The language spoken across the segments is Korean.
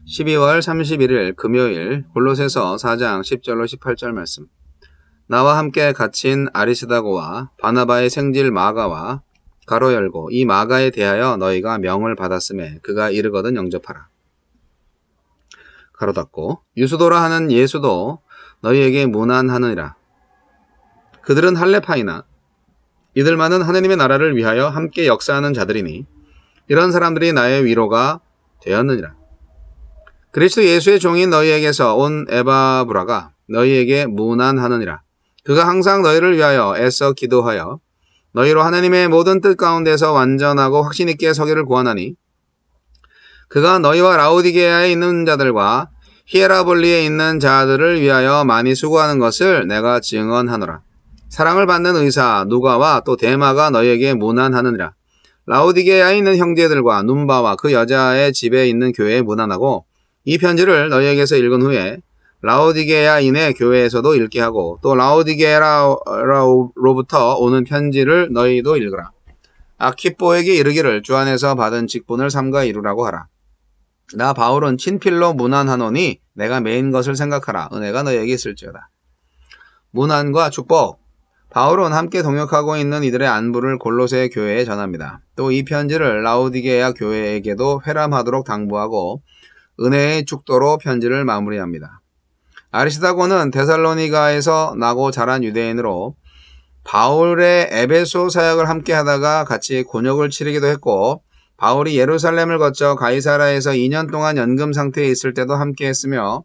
12월 31일 금요일 골로새서 4장 10절로 18절 말씀. 나와 함께 갇힌 아리스다고와 바나바의 생질 마가와 가로 열고 이 마가에 대하여 너희가 명을 받았음에 그가 이르거든 영접하라. 가로 닫고 유수도라 하는 예수도 너희에게 문안하느니라. 그들은 할례파이나 이들만은 하느님의 나라를 위하여 함께 역사하는 자들이니 이런 사람들이 나의 위로가 되었느니라. 그리스도 예수의 종인 너희에게서 온 에바브라가 너희에게 문안하느니라. 그가 항상 너희를 위하여 애써 기도하여 너희로 하나님의 모든 뜻 가운데서 완전하고 확신 있게 서기를 구하나니 그가 너희와 라오디게아에 있는 자들과 히에라볼리에 있는 자들을 위하여 많이 수고하는 것을 내가 증언하노라. 사랑을 받는 의사 누가와 또 데마가 너희에게 문안하느니라. 라오디게아에 있는 형제들과 눈바와 그 여자의 집에 있는 교회에 문안하고 이 편지를 너희에게서 읽은 후에 라오디게아인의 교회에서도 읽게 하고 또 라오디게아로부터 오는 편지를 너희도 읽으라. 아키뽀에게 이르기를 주 안에서 받은 직분을 삼가 이루라고 하라. 나 바울은 친필로 문안하노니 내가 메인 것을 생각하라. 은혜가 너희에게 있을지어다. 문안과 축복. 바울은 함께 동역하고 있는 이들의 안부를 골로새 교회에 전합니다. 또 이 편지를 라오디게아 교회에게도 회람하도록 당부하고 은혜의 축도로 편지를 마무리합니다. 아리스다고는 데살로니가에서 나고 자란 유대인으로 바울의 에베소 사역을 함께 하다가 같이 곤욕을 치르기도 했고 바울이 예루살렘을 거쳐 가이사라에서 2년 동안 연금 상태에 있을 때도 함께 했으며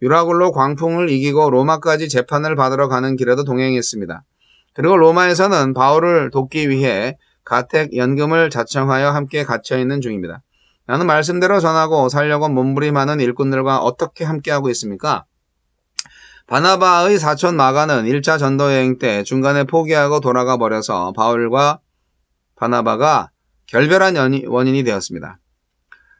유라굴로 광풍을 이기고 로마까지 재판을 받으러 가는 길에도 동행했습니다. 그리고 로마에서는 바울을 돕기 위해 가택 연금을 자청하여 함께 갇혀있는 중입니다. 나는 말씀대로 전하고 살려고 몸부림하는 일꾼들과 어떻게 함께하고 있습니까? 바나바의 사촌 마가는 1차 전도여행 때 중간에 포기하고 돌아가 버려서 바울과 바나바가 결별한 원인이 되었습니다.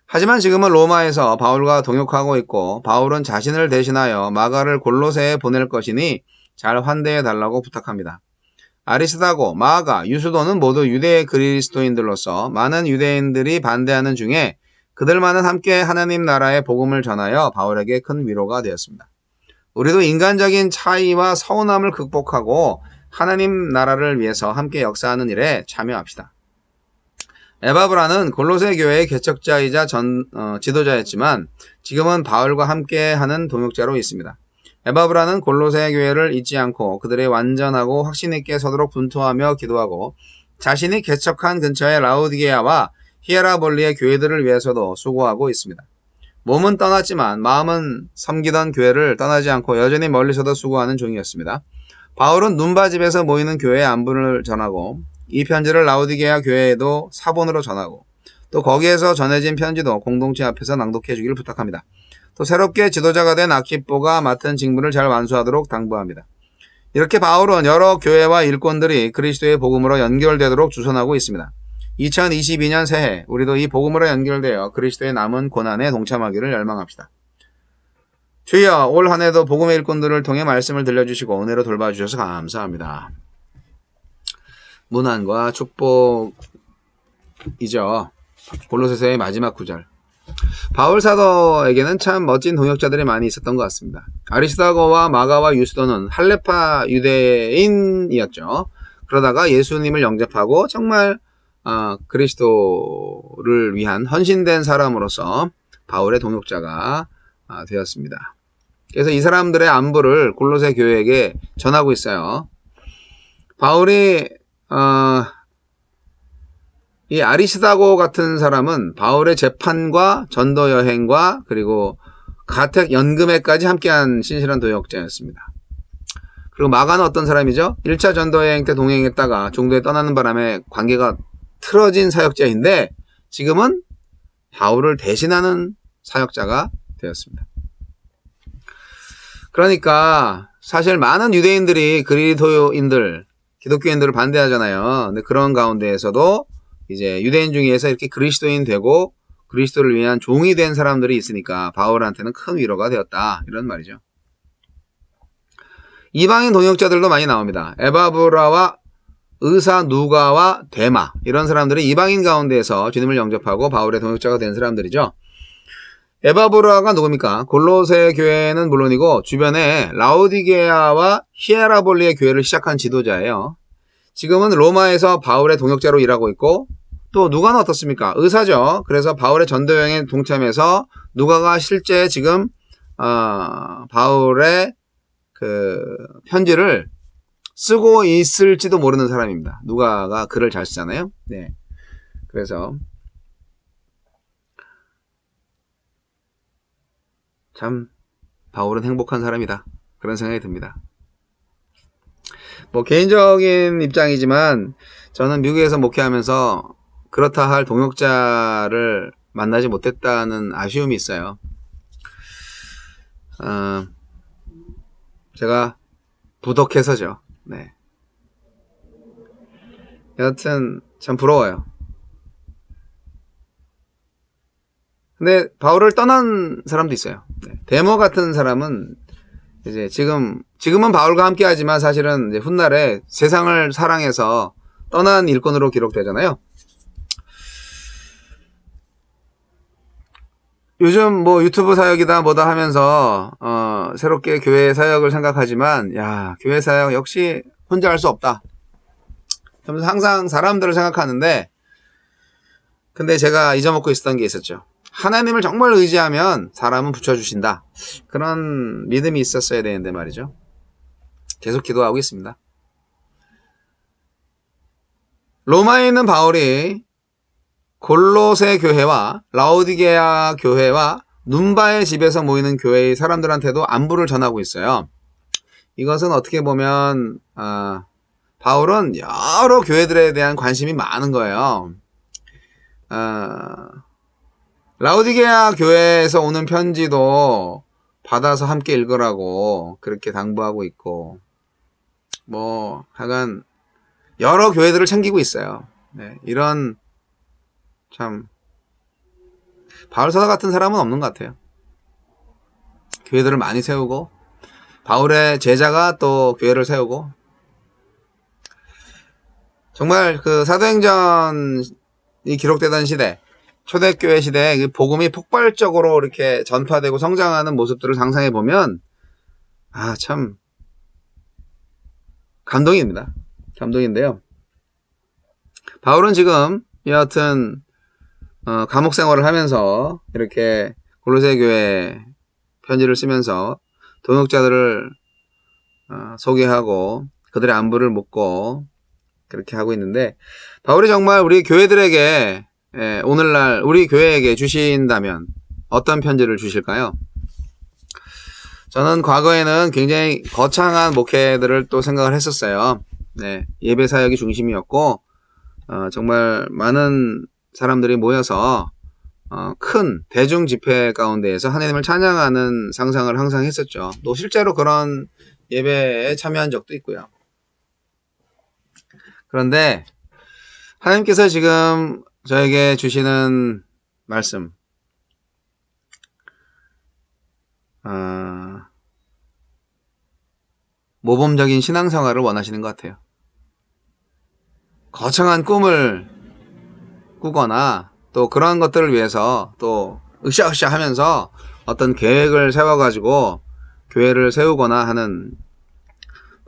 하지만 지금은 로마에서 바울과 동역하고 있고 바울은 자신을 대신하여 마가를 골로새에 보낼 것이니 잘 환대해 달라고 부탁합니다. 아리스다고, 마가, 유수도는 모두 유대 그리스도인들로서 많은 유대인들이 반대하는 중에 그들만은 함께 하나님 나라의 복음을 전하여 바울에게 큰 위로가 되었습니다. 우리도 인간적인 차이와 서운함을 극복하고 하나님 나라를 위해서 함께 역사하는 일에 참여합시다. 에바브라는 골로새 교회의 개척자이자 지도자였지만 지금은 바울과 함께하는 동역자로 있습니다. 에바브라는 골로새 교회를 잊지 않고 그들의 완전하고 확신 있게 서도록 분투하며 기도하고 자신이 개척한 근처의 라오디게아와 히에라볼리의 교회들을 위해서도 수고하고 있습니다. 몸은 떠났지만 마음은 섬기던 교회를 떠나지 않고 여전히 멀리서도 수고하는 종이었습니다. 바울은 눈바 집에서 모이는 교회의 안부를 전하고 이 편지를 라오디게아 교회에도 사본으로 전하고 또 거기에서 전해진 편지도 공동체 앞에서 낭독해 주기를 부탁합니다. 또 새롭게 지도자가 된 아키뽀가 맡은 직무를 잘 완수하도록 당부합니다. 이렇게 바울은 여러 교회와 일꾼들이 그리스도의 복음으로 연결되도록 주선하고 있습니다. 2022년 새해 우리도 이 복음으로 연결되어 그리스도의 남은 고난에 동참하기를 열망합시다. 주여, 올 한 해도 복음의 일꾼들을 통해 말씀을 들려주시고 은혜로 돌봐주셔서 감사합니다. 문안과 축복이죠. 골로새서의 마지막 구절. 바울 사도에게는 참 멋진 동역자들이 많이 있었던 것 같습니다. 아리스다고와 마가와 유스도는 할례파 유대인이었죠. 그러다가 예수님을 영접하고 정말 그리스도를 위한 헌신된 사람으로서 바울의 동역자가 되었습니다. 그래서 이 사람들의 안부를 골로새 교회에게 전하고 있어요. 바울이 이 아리스다고 같은 사람은 바울의 재판과 전도 여행과 그리고 가택 연금에까지 함께한 신실한 동역자였습니다. 그리고 마가는 어떤 사람이죠? 1차 전도 여행 때 동행했다가 중도에 떠나는 바람에 관계가 틀어진 사역자인데 지금은 바울을 대신하는 사역자가 되었습니다. 그러니까 사실 많은 유대인들이 그리스도인들, 기독교인들을 반대하잖아요. 근데 그런 가운데에서도 이제 유대인 중에서 이렇게 그리스도인 되고 그리스도를 위한 종이 된 사람들이 있으니까 바울한테는 큰 위로가 되었다. 이런 말이죠. 이방인 동역자들도 많이 나옵니다. 에바브라와 의사 누가와 데마 이런 사람들이 이방인 가운데에서 주님을 영접하고 바울의 동역자가 된 사람들이죠. 에바브라가 누굽니까? 골로새 교회는 물론이고 주변에 라오디게아와 히에라볼리의 교회를 시작한 지도자예요. 지금은 로마에서 바울의 동역자로 일하고 있고, 또 누가는 어떻습니까? 의사죠. 그래서 바울의 전도 여행에 동참해서 누가가 실제 지금 바울의 그 편지를 쓰고 있을지도 모르는 사람입니다. 누가가 글을 잘 쓰잖아요. 네. 그래서 참 바울은 행복한 사람이다. 그런 생각이 듭니다. 뭐 개인적인 입장이지만 저는 미국에서 목회하면서 그렇다 할 동역자를 만나지 못했다는 아쉬움이 있어요. 제가 부덕해서죠. 네. 여하튼 참 부러워요. 근데 바울을 떠난 사람도 있어요. 네. 데모 같은 사람은 이제 지금은 바울과 함께 하지만 사실은 이제 훗날에 세상을 사랑해서 떠난 일꾼으로 기록되잖아요. 요즘 뭐 유튜브 사역이다 뭐다 하면서 새롭게 교회 사역을 생각하지만 야, 교회 사역 역시 혼자 할 수 없다. 그러면서 항상 사람들을 생각하는데, 근데 제가 잊어먹고 있었던 게 있었죠. 하나님을 정말 의지하면 사람은 붙여주신다. 그런 믿음이 있었어야 되는데 말이죠. 계속 기도하고 있습니다. 로마에 있는 바울이 골로새 교회와 라오디게아 교회와 눈바의 집에서 모이는 교회의 사람들한테도 안부를 전하고 있어요. 이것은 어떻게 보면 바울은 여러 교회들에 대한 관심이 많은 거예요. 라오디게아 교회에서 오는 편지도 받아서 함께 읽으라고 그렇게 당부하고 있고, 뭐 하여간 여러 교회들을 챙기고 있어요. 네, 이런 참 바울 사도 같은 사람은 없는 것 같아요. 교회들을 많이 세우고 바울의 제자가 또 교회를 세우고, 정말 그 사도행전이 기록되던 시대, 초대교회 시대에 복음이 폭발적으로 이렇게 전파되고 성장하는 모습들을 상상해 보면 참 감동입니다. 감동인데요. 바울은 지금 여하튼 감옥 생활을 하면서 이렇게 골로새 교회 편지를 쓰면서 동역자들을 소개하고 그들의 안부를 묻고 그렇게 하고 있는데, 바울이 정말 우리 교회들에게 오늘날 우리 교회에게 주신다면 어떤 편지를 주실까요? 저는 과거에는 굉장히 거창한 목회들을 또 생각을 했었어요. 네, 예배 사역이 중심이었고 정말 많은 사람들이 모여서 큰 대중 집회 가운데에서 하나님을 찬양하는 상상을 항상 했었죠. 또 실제로 그런 예배에 참여한 적도 있고요. 그런데 하나님께서 지금 저에게 주시는 말씀, 모범적인 신앙생활을 원하시는 것 같아요. 거창한 꿈을 꾸거나 또 그런 것들을 위해서 또 으쌰으쌰 하면서 어떤 계획을 세워가지고 교회를 세우거나 하는,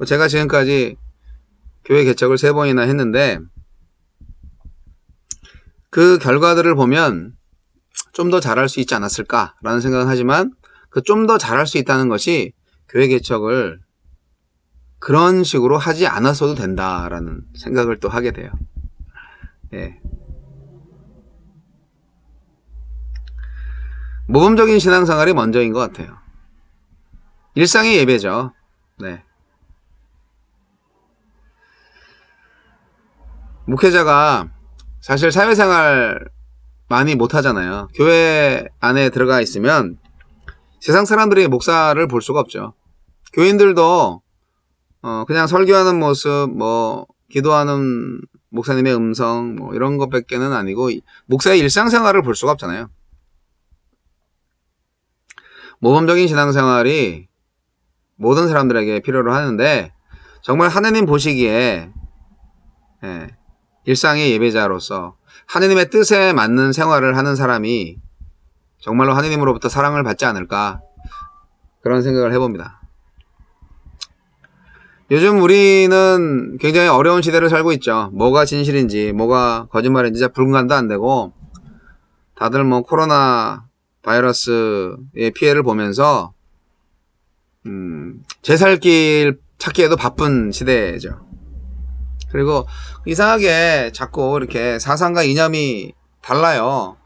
제가 지금까지 교회 개척을 3번이나 했는데 그 결과들을 보면 좀 더 잘할 수 있지 않았을까라는 생각은 하지만, 그 좀 더 잘할 수 있다는 것이 교회 개척을 그런 식으로 하지 않았어도 된다라는 생각을 또 하게 돼요. 예. 모범적인 신앙생활이 먼저인 것 같아요. 일상의 예배죠. 네. 목회자가 사실 사회생활 많이 못하잖아요. 교회 안에 들어가 있으면 세상 사람들이 목사를 볼 수가 없죠. 교인들도 그냥 설교하는 모습, 뭐 기도하는 목사님의 음성, 뭐 이런 것밖에는 아니고 목사의 일상생활을 볼 수가 없잖아요. 모범적인 신앙생활이 모든 사람들에게 필요로 하는데, 정말 하나님 보시기에 일상의 예배자로서 하나님의 뜻에 맞는 생활을 하는 사람이 정말로 하느님으로부터 사랑을 받지 않을까 그런 생각을 해봅니다. 요즘 우리는 굉장히 어려운 시대를 살고 있죠. 뭐가 진실인지 뭐가 거짓말인지 잘 분간도 안 되고 다들 뭐 코로나 바이러스의 피해를 보면서 제 살 길 찾기에도 바쁜 시대죠. 그리고 이상하게 자꾸 이렇게 사상과 이념이 달라요.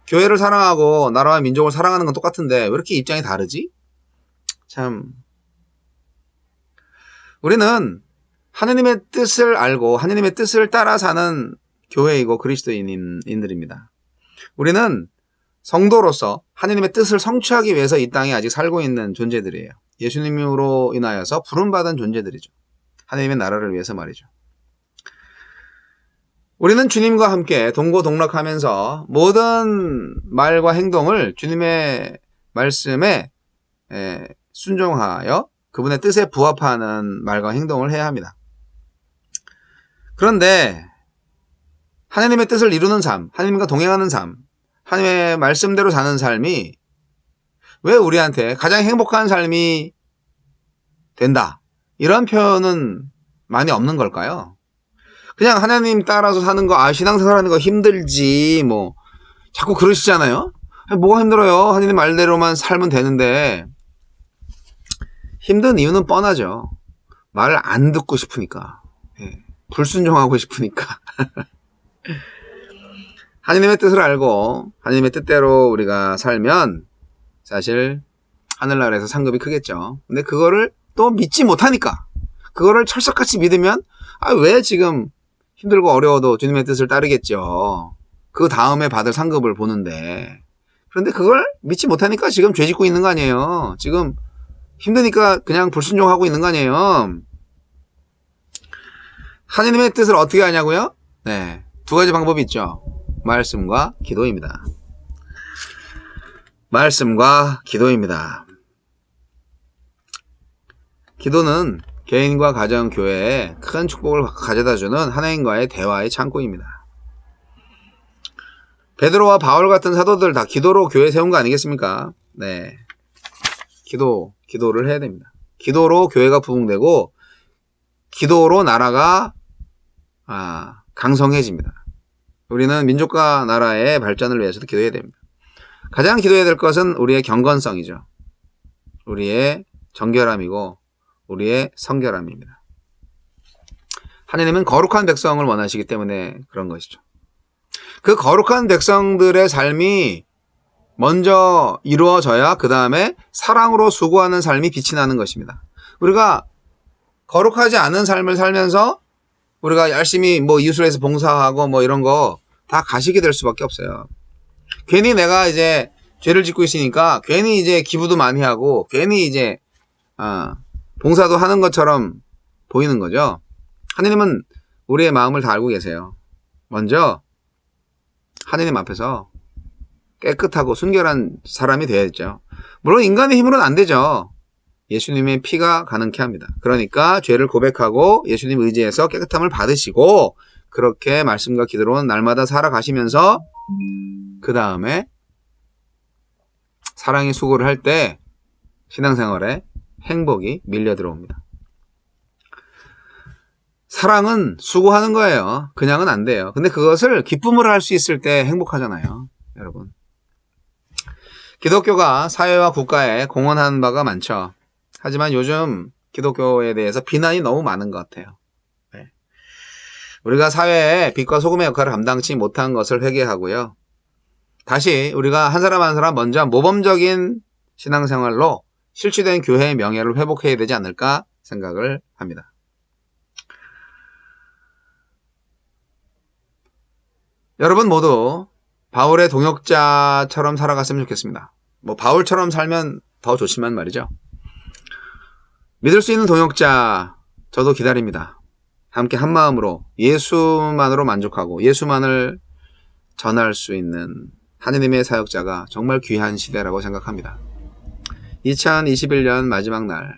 교회를 사랑하고 나라와 민족을 사랑하는 건 똑같은데 왜 이렇게 입장이 다르지? 참, 우리는 하느님의 뜻을 알고 하느님의 뜻을 따라 사는 교회이고 그리스도인들입니다. 우리는 성도로서 하느님의 뜻을 성취하기 위해서 이 땅에 아직 살고 있는 존재들이에요. 예수님으로 인하여서 부름받은 존재들이죠. 하느님의 나라를 위해서 말이죠. 우리는 주님과 함께 동고동락하면서 모든 말과 행동을 주님의 말씀에 순종하여 그분의 뜻에 부합하는 말과 행동을 해야 합니다. 그런데 하나님의 뜻을 이루는 삶, 하나님과 동행하는 삶, 하나님의 말씀대로 사는 삶이 왜 우리한테 가장 행복한 삶이 된다, 이런 표현은 많이 없는 걸까요? 그냥 하나님 따라서 사는 거, 신앙생활하는 거 힘들지, 뭐 자꾸 그러시잖아요. 뭐가 힘들어요? 하나님 말대로만 살면 되는데. 힘든 이유는 뻔하죠. 말을 안 듣고 싶으니까. 불순종하고 싶으니까. 하나님의 뜻을 알고 하나님의 뜻대로 우리가 살면 사실 하늘나라에서 상급이 크겠죠. 근데 그거를 또 믿지 못하니까, 그거를 철석같이 믿으면 왜 지금 힘들고 어려워도 주님의 뜻을 따르겠죠. 그 다음에 받을 상급을 보는데. 그런데 그걸 믿지 못하니까 지금 죄 짓고 있는 거 아니에요. 지금 힘드니까 그냥 불순종하고 있는 거 아니에요. 하느님의 뜻을 어떻게 하냐고요? 네, 두 가지 방법이 있죠. 말씀과 기도입니다. 말씀과 기도입니다. 기도는 개인과 가정, 교회에 큰 축복을 가져다주는 하나님과의 대화의 창구입니다. 베드로와 바울 같은 사도들 다 기도로 교회 세운 거 아니겠습니까? 네, 기도를 해야 됩니다. 기도로 교회가 부흥되고 기도로 나라가 강성해집니다. 우리는 민족과 나라의 발전을 위해서도 기도해야 됩니다. 가장 기도해야 될 것은 우리의 경건성이죠. 우리의 정결함이고 우리의 성결함입니다. 하나님은 거룩한 백성을 원하시기 때문에 그런 것이죠. 그 거룩한 백성들의 삶이 먼저 이루어져야 그 다음에 사랑으로 수고하는 삶이 빛이 나는 것입니다. 우리가 거룩하지 않은 삶을 살면서 우리가 열심히 이웃을위해서 봉사하고 이런 거 다 가시게 될 수밖에 없어요. 괜히 내가 이제 죄를 짓고 있으니까 괜히 이제 기부도 많이 하고 괜히 이제 봉사도 하는 것처럼 보이는 거죠. 하느님은 우리의 마음을 다 알고 계세요. 먼저 하느님 앞에서 깨끗하고 순결한 사람이 되어야죠. 물론 인간의 힘으로는 안 되죠. 예수님의 피가 가능케 합니다. 그러니까 죄를 고백하고 예수님 의지해서 깨끗함을 받으시고 그렇게 말씀과 기도로 날마다 살아가시면서 그 다음에 사랑의 수고를 할 때 신앙생활에 행복이 밀려 들어옵니다. 사랑은 수고하는 거예요. 그냥은 안 돼요. 근데 그것을 기쁨으로 할 수 있을 때 행복하잖아요. 여러분, 기독교가 사회와 국가에 공헌하는 바가 많죠. 하지만 요즘 기독교에 대해서 비난이 너무 많은 것 같아요. 네. 우리가 사회에 빛과 소금의 역할을 감당치 못한 것을 회개하고요. 다시 우리가 한 사람 한 사람 먼저 모범적인 신앙생활로 실추된 교회의 명예를 회복해야 되지 않을까 생각을 합니다. 여러분 모두 바울의 동역자처럼 살아갔으면 좋겠습니다. 바울처럼 살면 더 좋지만 말이죠. 믿을 수 있는 동역자 저도 기다립니다. 함께 한 마음으로 예수만으로 만족하고 예수만을 전할 수 있는 하느님의 사역자가 정말 귀한 시대라고 생각합니다. 2021년 마지막 날,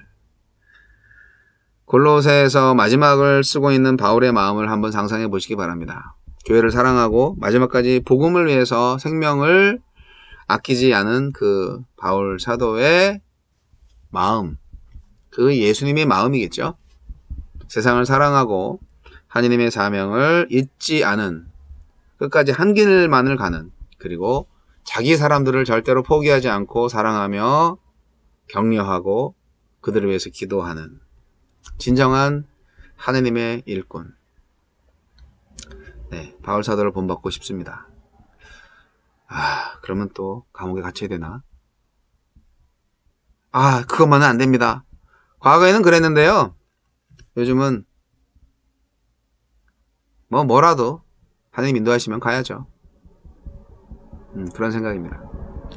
골로새에서 마지막을 쓰고 있는 바울의 마음을 한번 상상해 보시기 바랍니다. 교회를 사랑하고 마지막까지 복음을 위해서 생명을 아끼지 않은 그 바울 사도의 마음, 그 예수님의 마음이겠죠. 세상을 사랑하고 하느님의 사명을 잊지 않은, 끝까지 한 길만을 가는, 그리고 자기 사람들을 절대로 포기하지 않고 사랑하며 격려하고 그들을 위해서 기도하는 진정한 하느님의 일꾼. 네, 바울 사도를 본받고 싶습니다. 그러면 또 감옥에 갇혀야 되나? 그것만은 안 됩니다. 과거에는 그랬는데요. 요즘은 뭐라도 하느님 인도하시면 가야죠. 그런 생각입니다.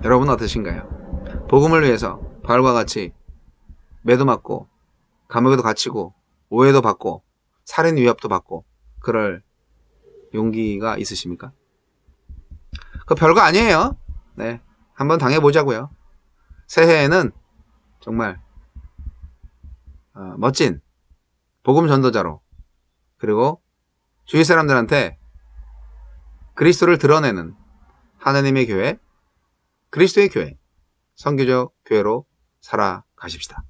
여러분은 어떠신가요? 복음을 위해서 바울과 같이 매도 맞고 감옥에도 갇히고 오해도 받고 살인 위협도 받고 그럴 용기가 있으십니까? 그거 별거 아니에요. 네, 한번 당해보자고요. 새해에는 정말 멋진 복음 전도자로, 그리고 주위 사람들한테 그리스도를 드러내는 하나님의 교회, 그리스도의 교회, 선교적 교회로 살아가십시다.